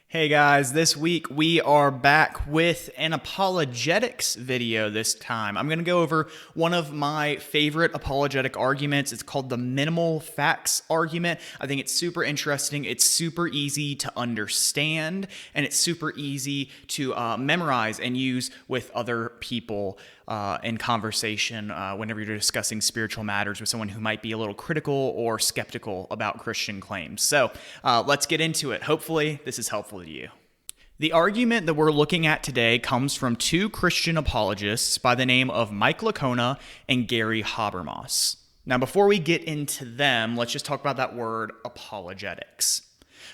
Hey guys, this week we are back with an apologetics video this time. I'm going to go over one of my favorite apologetic arguments. It's called the minimal facts argument. I think it's super interesting. It's super easy to understand, and it's super easy to memorize and use with other people in conversation whenever you're discussing spiritual matters with someone who might be a little critical or skeptical about Christian claims. So let's get into it. Hopefully this is helpful to you. The argument that we're looking at today comes from two Christian apologists by the name of Mike Licona and Gary Habermas. Now, before we get into them, let's just talk about that word apologetics.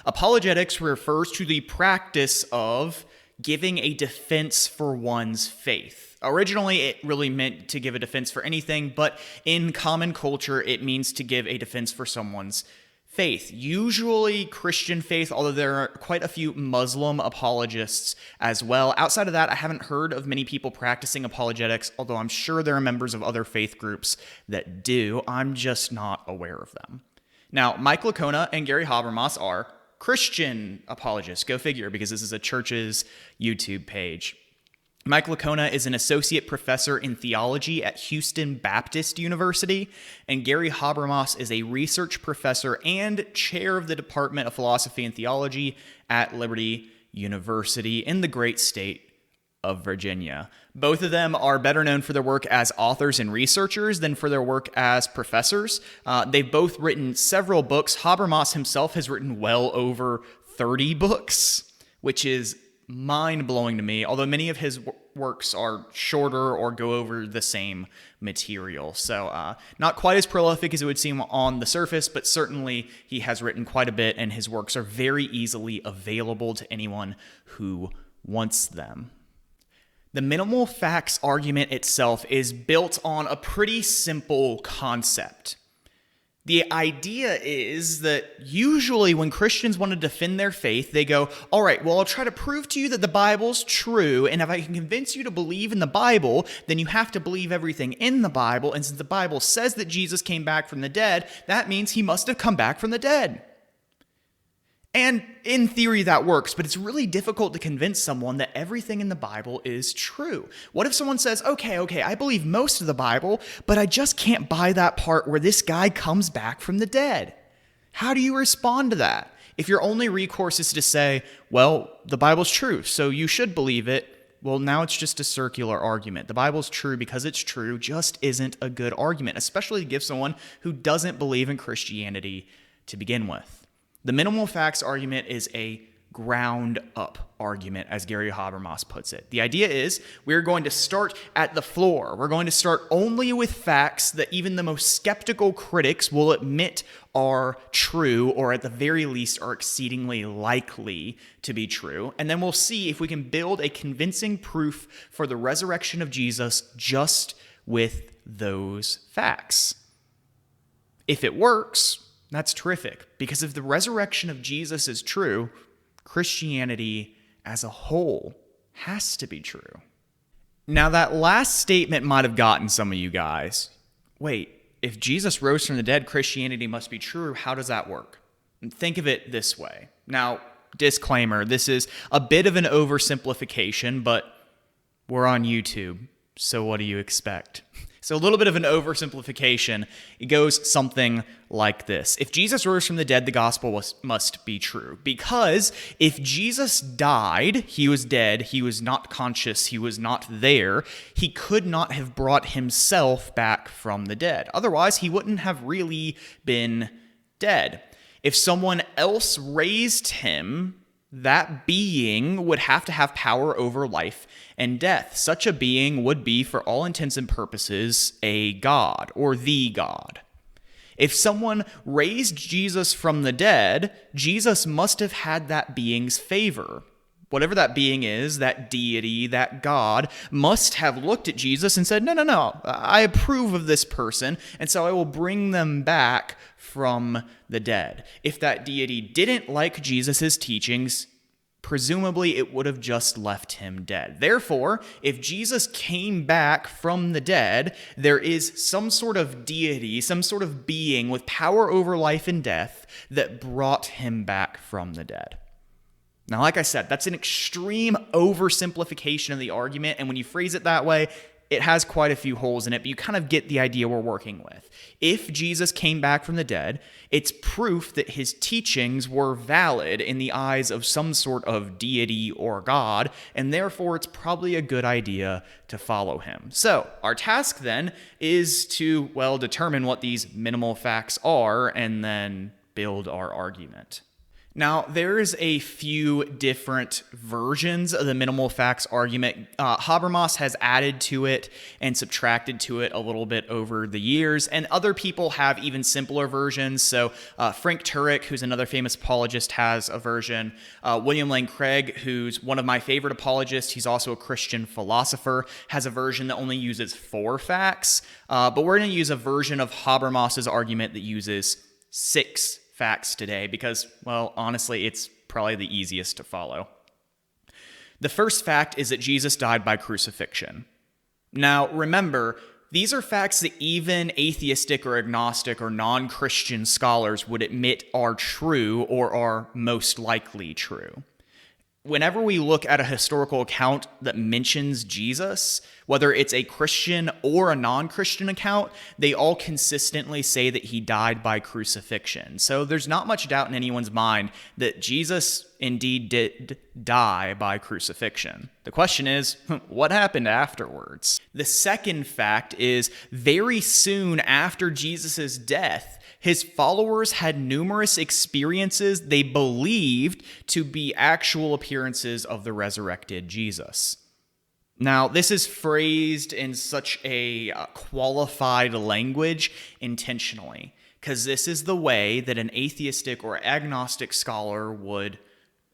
Apologetics refers to the practice of giving a defense for one's faith. Originally, it really meant to give a defense for anything, but in common culture, it means to give a defense for someone's faith. Usually Christian faith, although there are quite a few Muslim apologists as well. Outside of that, I haven't heard of many people practicing apologetics, although I'm sure there are members of other faith groups that do. I'm just not aware of them. Now, Mike Licona and Gary Habermas are Christian apologists. Go figure, because this is a church's YouTube page. Mike Licona is an associate professor in theology at Houston Baptist University, and Gary Habermas is a research professor and chair of the Department of Philosophy and Theology at Liberty University in the great state of Virginia. Both of them are better known for their work as authors and researchers than for their work as professors. They've both written several books. Habermas himself has written well over 30 books, which is mind-blowing to me, although many of his works are shorter or go over the same material. So not quite as prolific as it would seem on the surface, but certainly he has written quite a bit, and his works are very easily available to anyone who wants them. The minimal facts argument itself is built on a pretty simple concept. The idea is that usually when Christians want to defend their faith, they go, all right, well, I'll try to prove to you that the Bible's true, and if I can convince you to believe in the Bible, then you have to believe everything in the Bible, and since the Bible says that Jesus came back from the dead, that means he must have come back from the dead. And in theory, that works, but it's really difficult to convince someone that everything in the Bible is true. What if someone says, okay, I believe most of the Bible, but I just can't buy that part where this guy comes back from the dead? How do you respond to that? If your only recourse is to say, well, the Bible's true, so you should believe it, well, now it's just a circular argument. The Bible's true because it's true just isn't a good argument, especially to give someone who doesn't believe in Christianity to begin with. The minimal facts argument is a ground-up argument, as Gary Habermas puts it. The idea is we're going to start at the floor. We're going to start only with facts that even the most skeptical critics will admit are true, or at the very least are exceedingly likely to be true. And then we'll see if we can build a convincing proof for the resurrection of Jesus just with those facts. If it works, that's terrific, because if the resurrection of Jesus is true, Christianity as a whole has to be true. Now, that last statement might have gotten some of you guys. Wait, if Jesus rose from the dead, Christianity must be true. How does that work? And think of it this way. Now, disclaimer, this is a bit of an oversimplification, but we're on YouTube, so what do you expect? So a little bit of an oversimplification. It goes something like this. If Jesus rose from the dead, the gospel must be true. Because if Jesus died, he was dead, he was not conscious, he was not there, he could not have brought himself back from the dead. Otherwise, he wouldn't have really been dead. If someone else raised him, that being would have to have power over life and death. Such a being would be, for all intents and purposes, a god, or the god. If someone raised Jesus from the dead, Jesus must have had that being's favor. Whatever that being is, that deity, that God, must have looked at Jesus and said, no, I approve of this person, and so I will bring them back from the dead. If that deity didn't like Jesus' teachings, presumably it would have just left him dead. Therefore, if Jesus came back from the dead, there is some sort of deity, some sort of being with power over life and death that brought him back from the dead. Now, like I said, that's an extreme oversimplification of the argument, and when you phrase it that way, it has quite a few holes in it, but you kind of get the idea we're working with. If Jesus came back from the dead, it's proof that his teachings were valid in the eyes of some sort of deity or God, and therefore it's probably a good idea to follow him. So our task then is to, well, determine what these minimal facts are and then build our argument. Now, there's a few different versions of the minimal facts argument. Habermas has added to it and subtracted to it a little bit over the years, and other people have even simpler versions. So Frank Turek, who's another famous apologist, has a version. William Lane Craig, who's one of my favorite apologists, he's also a Christian philosopher, has a version that only uses 4 facts. But we're going to use a version of Habermas's argument that uses 6 facts today because, well, honestly, it's probably the easiest to follow. The first fact is that Jesus died by crucifixion. Now, remember, these are facts that even atheistic or agnostic or non-Christian scholars would admit are true or are most likely true. Whenever we look at a historical account that mentions Jesus, whether it's a Christian or a non-Christian account, they all consistently say that he died by crucifixion. So there's not much doubt in anyone's mind that Jesus indeed did die by crucifixion. The question is, what happened afterwards? The second fact is, very soon after Jesus' death, his followers had numerous experiences they believed to be actual appearances of the resurrected Jesus. Now, this is phrased in such a qualified language intentionally, because this is the way that an atheistic or agnostic scholar would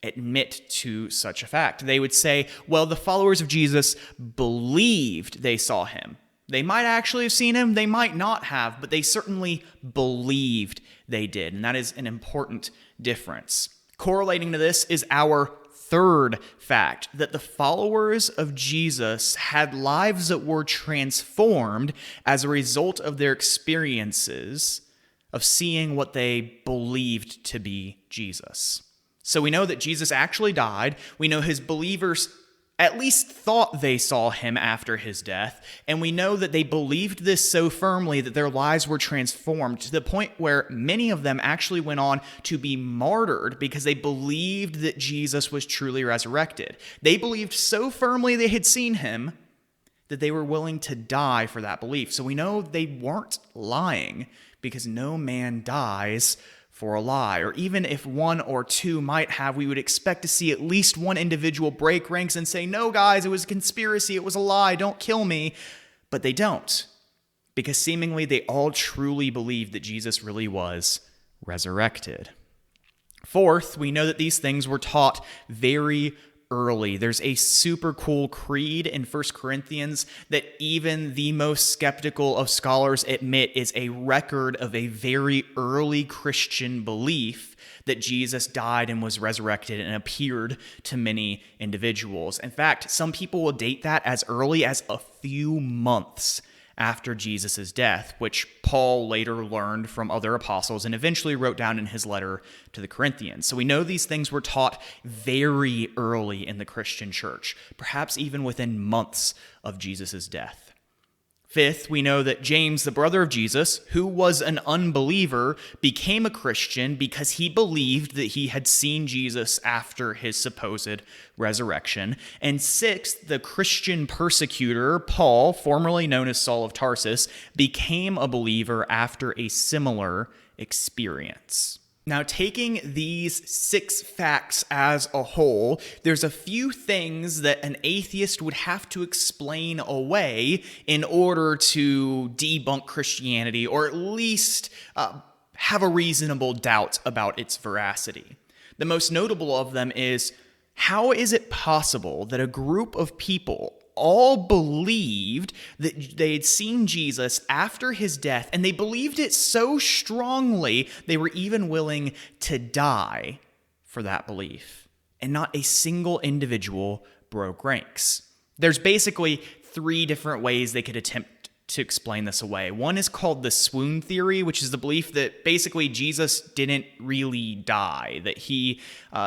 admit to such a fact. They would say, well, the followers of Jesus believed they saw him. They might actually have seen him, they might not have, but they certainly believed they did, and that is an important difference. Correlating to this is our third fact, that the followers of Jesus had lives that were transformed as a result of their experiences of seeing what they believed to be Jesus. So we know that Jesus actually died. We know his believers at least thought they saw him after his death, and we know that they believed this so firmly that their lives were transformed to the point where many of them actually went on to be martyred because they believed that Jesus was truly resurrected. They believed so firmly they had seen him that they were willing to die for that belief. So we know they weren't lying because no man dies for a lie, or even if one or two might have, we would expect to see at least one individual break ranks and say, no guys, it was a conspiracy, it was a lie, don't kill me. But they don't, because seemingly they all truly believed that Jesus really was resurrected. Fourth, we know that these things were taught very early. There's a super cool creed in 1 Corinthians that even the most skeptical of scholars admit is a record of a very early Christian belief that Jesus died and was resurrected and appeared to many individuals. In fact, some people will date that as early as a few months after Jesus' death, which Paul later learned from other apostles and eventually wrote down in his letter to the Corinthians. So we know these things were taught very early in the Christian church, perhaps even within months of Jesus' death. Fifth, we know that James, the brother of Jesus, who was an unbeliever, became a Christian because he believed that he had seen Jesus after his supposed resurrection. And sixth, the Christian persecutor, Paul, formerly known as Saul of Tarsus, became a believer after a similar experience. Now, taking these 6 facts as a whole, there's a few things that an atheist would have to explain away in order to debunk Christianity, or at least have a reasonable doubt about its veracity. The most notable of them is, how is it possible that a group of people all believed that they had seen Jesus after his death, and they believed it so strongly they were even willing to die for that belief, and not a single individual broke ranks? There's basically 3 different ways they could attempt to explain this away. One is called the Swoon theory, which is the belief that basically Jesus didn't really die, that he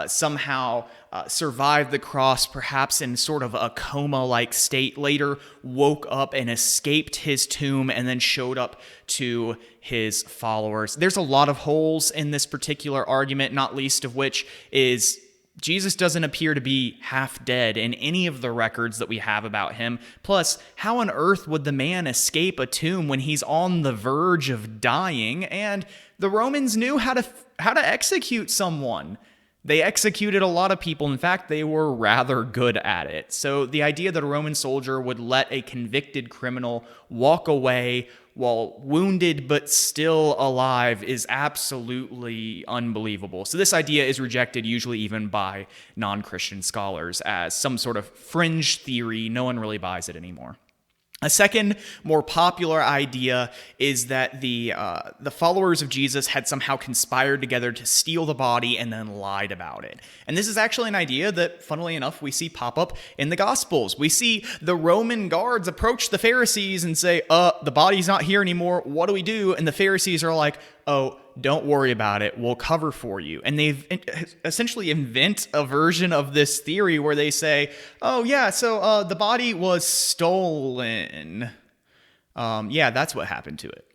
somehow survived the cross, perhaps in sort of a coma-like state, later woke up and escaped his tomb and then showed up to his followers. There's a lot of holes in this particular argument, not least of which is Jesus doesn't appear to be half dead in any of the records that we have about him. Plus, how on earth would the man escape a tomb when he's on the verge of dying? And the Romans knew how to execute someone. They executed a lot of people. In fact, they were rather good at it. So the idea that a Roman soldier would let a convicted criminal walk away while wounded but still alive is absolutely unbelievable. So this idea is rejected usually even by non-Christian scholars as some sort of fringe theory. No one really buys it anymore. A second, more popular idea is that the followers of Jesus had somehow conspired together to steal the body and then lied about it. And this is actually an idea that, funnily enough, we see pop up in the Gospels. We see the Roman guards approach the Pharisees and say, the body's not here anymore. What do we do? And the Pharisees are like, oh, don't worry about it. We'll cover for you. And they essentially invent a version of this theory where they say, oh, yeah, so the body was stolen. Yeah, that's what happened to it.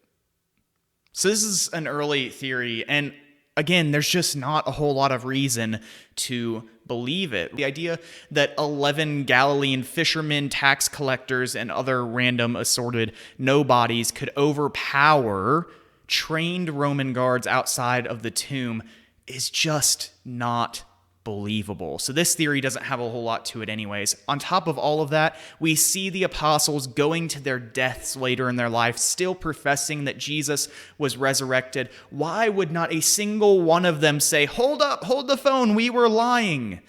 So this is an early theory. And again, there's just not a whole lot of reason to believe it. The idea that 11 Galilean fishermen, tax collectors, and other random assorted nobodies could overpower trained Roman guards outside of the tomb is just not believable. So this theory doesn't have a whole lot to it anyways. On top of all of that, we see the apostles going to their deaths later in their life, still professing that Jesus was resurrected. Why would not a single one of them say, hold up, hold the phone, we were lying?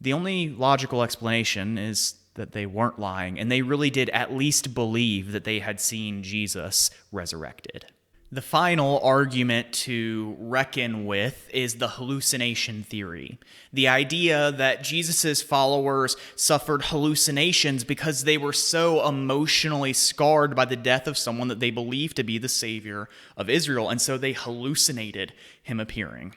The only logical explanation is that they weren't lying, and they really did at least believe that they had seen Jesus resurrected. The final argument to reckon with is the hallucination theory. The idea that Jesus' followers suffered hallucinations because they were so emotionally scarred by the death of someone that they believed to be the Savior of Israel, and so they hallucinated him appearing.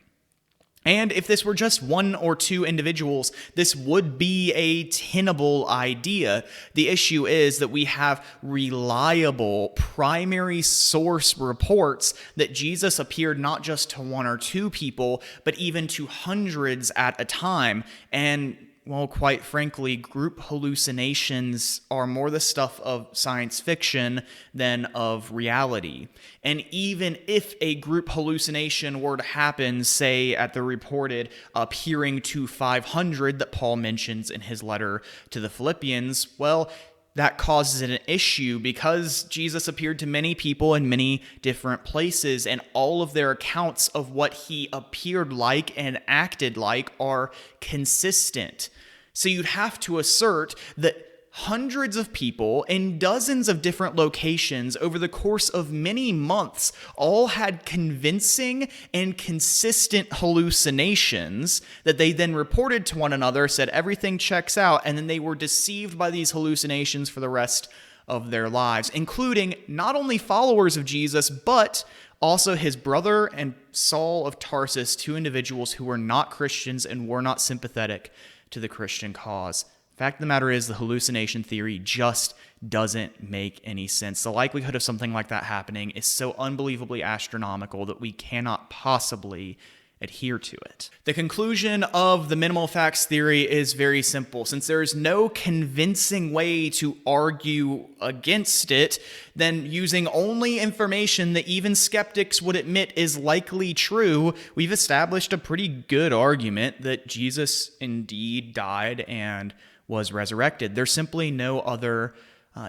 And if this were just one or two individuals, this would be a tenable idea. The issue is that we have reliable primary source reports that Jesus appeared not just to one or two people, but even to hundreds at a time. And well, quite frankly, group hallucinations are more the stuff of science fiction than of reality. And even if a group hallucination were to happen, say at the reported appearing to 500 that Paul mentions in his letter to the Philippians, well, that causes an issue because Jesus appeared to many people in many different places, and all of their accounts of what he appeared like and acted like are consistent. So you'd have to assert that hundreds of people in dozens of different locations over the course of many months all had convincing and consistent hallucinations that they then reported to one another, said everything checks out, and then they were deceived by these hallucinations for the rest of their lives, including not only followers of Jesus, but also his brother and Saul of Tarsus, two individuals who were not Christians and were not sympathetic to the Christian cause. Fact of the matter is, the hallucination theory just doesn't make any sense. The likelihood of something like that happening is so unbelievably astronomical that we cannot possibly adhere to it. The conclusion of the minimal facts theory is very simple. Since there is no convincing way to argue against it, then using only information that even skeptics would admit is likely true, we've established a pretty good argument that Jesus indeed died and was resurrected. There's simply no other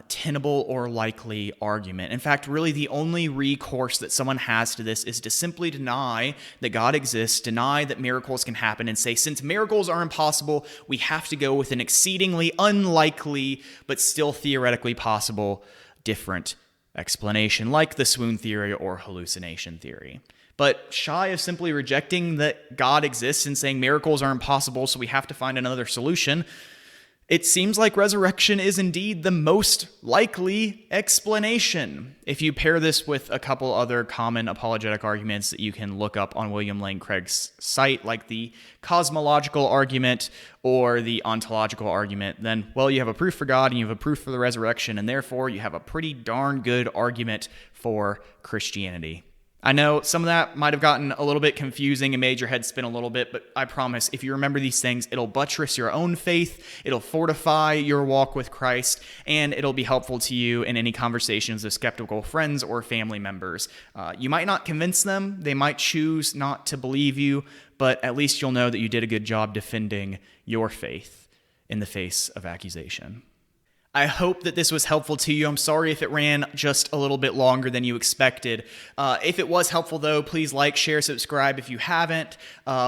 tenable or likely argument. In fact, really the only recourse that someone has to this is to simply deny that God exists, deny that miracles can happen, and say, since miracles are impossible, we have to go with an exceedingly unlikely, but still theoretically possible, different explanation, like the swoon theory or hallucination theory. But shy of simply rejecting that God exists and saying miracles are impossible, so we have to find another solution, It seems like resurrection is indeed the most likely explanation. If you pair this with a couple other common apologetic arguments that you can look up on William Lane Craig's site, like the cosmological argument or the ontological argument, then, well, you have a proof for God and you have a proof for the resurrection, and therefore you have a pretty darn good argument for Christianity. I know some of that might have gotten a little bit confusing and made your head spin a little bit, but I promise if you remember these things, it'll buttress your own faith, it'll fortify your walk with Christ, and it'll be helpful to you in any conversations with skeptical friends or family members. You might not convince them, they might choose not to believe you, but at least you'll know that you did a good job defending your faith in the face of accusation. I hope that this was helpful to you. I'm sorry if it ran just a little bit longer than you expected. If it was helpful, though, please like, share, subscribe if you haven't.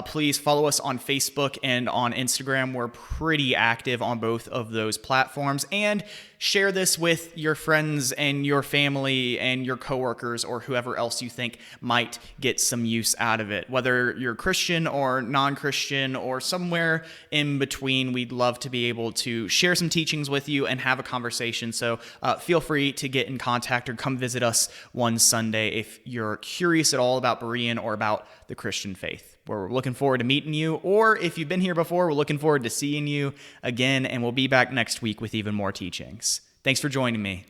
Please follow us on Facebook and on Instagram. We're pretty active on both of those platforms. And share this with your friends and your family and your coworkers or whoever else you think might get some use out of it. Whether you're Christian or non-Christian or somewhere in between, we'd love to be able to share some teachings with you and have a conversation. So feel free to get in contact or come visit us one Sunday if you're curious at all about Berean or about the Christian faith. We're looking forward to meeting you, or if you've been here before, we're looking forward to seeing you again, and we'll be back next week with even more teachings. Thanks for joining me.